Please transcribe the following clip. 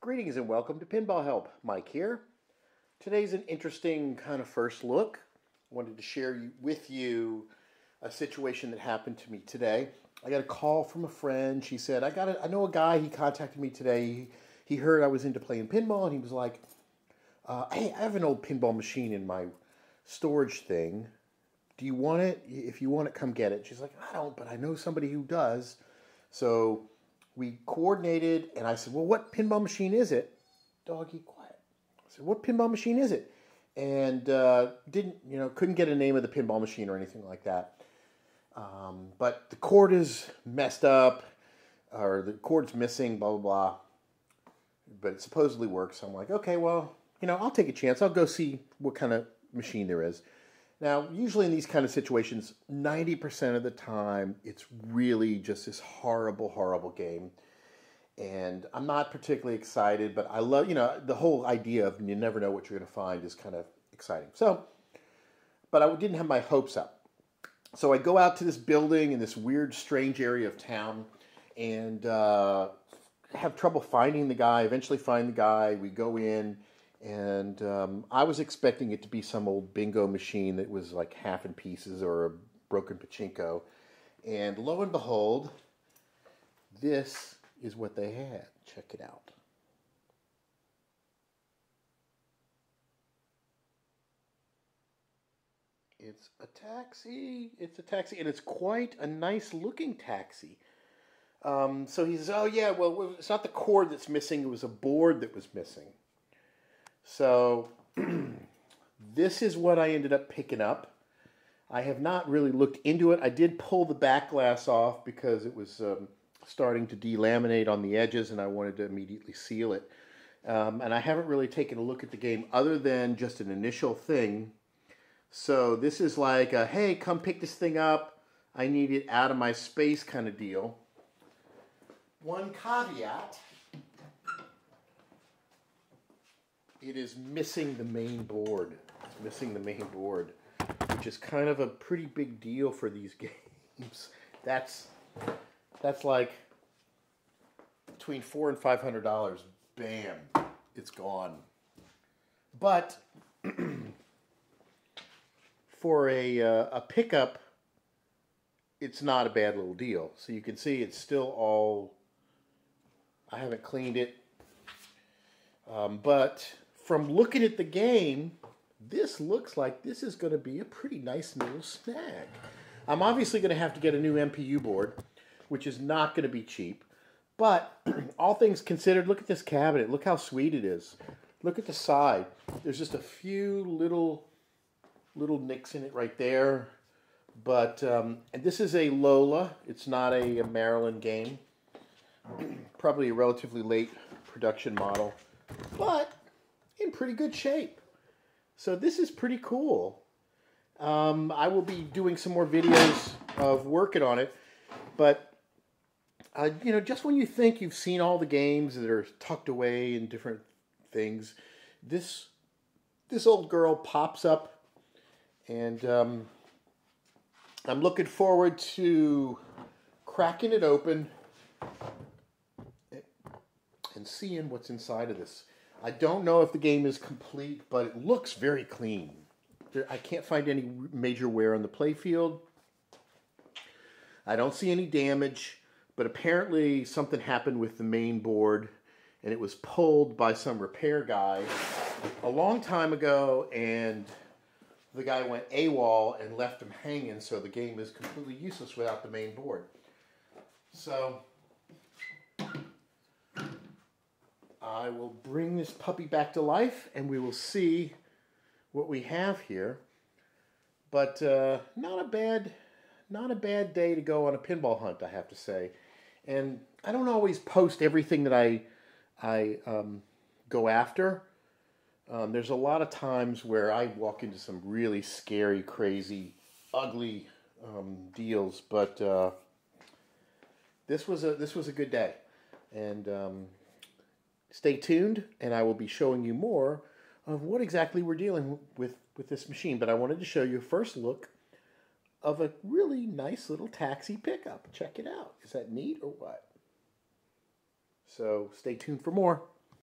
Greetings and welcome to Pinball Help. Mike here. Today's an interesting kind of first look. I wanted to share with you a situation that happened to me today. I got a call from a friend. She said, I know a guy. He contacted me today. He heard I was into playing pinball and he was like, hey, I have an old pinball machine in my storage thing. Do you want it? If you want it, come get it. She's like, I don't, but I know somebody who does. So we coordinated, and I said, well, what pinball machine is it? Doggy, quiet. I said, what pinball machine is it? And couldn't get a name of the pinball machine or anything like that. But the cord is messed up, or the cord's missing, blah, blah, blah. But it supposedly works. So I'm like, okay, well, I'll take a chance. I'll go see what kind of machine there is. Now, usually in these kind of situations, 90% of the time, it's really just this horrible, horrible game. And I'm not particularly excited, but I love, the whole idea of you never know what you're going to find is kind of exciting. So, but I didn't have my hopes up. So I go out to this building in this weird, strange area of town and have trouble finding the guy, eventually find the guy. We go in. And I was expecting it to be some old bingo machine that was like half in pieces or a broken pachinko. And lo and behold, this is what they had. Check it out. It's a taxi. It's a taxi, and it's quite a nice looking taxi. So he says, oh yeah, well, it's not the cord that's missing. It was a board that was missing. So this is what I ended up picking up. I have not really looked into it. I did pull the back glass off because it was starting to delaminate on the edges and I wanted to immediately seal it. And I haven't really taken a look at the game other than just an initial thing. So this is like a, hey, come pick this thing up. I need it out of my space kind of deal. One caveat. It is missing the main board. It's missing the main board, which is kind of a pretty big deal for these games. That's like between $400 and $500. Bam, it's gone. But for a pickup, it's not a bad little deal. So you can see it's still all. I haven't cleaned it, but from looking at the game, this looks like this is going to be a pretty nice little snag. I'm obviously going to have to get a new MPU board, which is not going to be cheap. But all things considered, look at this cabinet. Look how sweet it is. Look at the side. There's just a few little nicks in it right there. But and this is a Lola. It's not a Maryland game. Probably a relatively late production model. But in pretty good shape. So this is pretty cool. I will be doing some more videos of working on it. But, just when you think you've seen all the games that are tucked away in different things, this old girl pops up. And I'm looking forward to cracking it open and seeing what's inside of this. I don't know if the game is complete, but it looks very clean. I can't find any major wear on the playfield. I don't see any damage, but apparently something happened with the main board, and it was pulled by some repair guy a long time ago, and the guy went AWOL and left him hanging, so the game is completely useless without the main board. So I will bring this puppy back to life, and we will see what we have here. But not a bad day to go on a pinball hunt, I have to say. And I don't always post everything that I go after. There's a lot of times where I walk into some really scary, crazy, ugly deals. But this was a good day, and stay tuned, and I will be showing you more of what exactly we're dealing with this machine. But I wanted to show you a first look of a really nice little taxi pickup. Check it out. Is that neat or what? So stay tuned for more.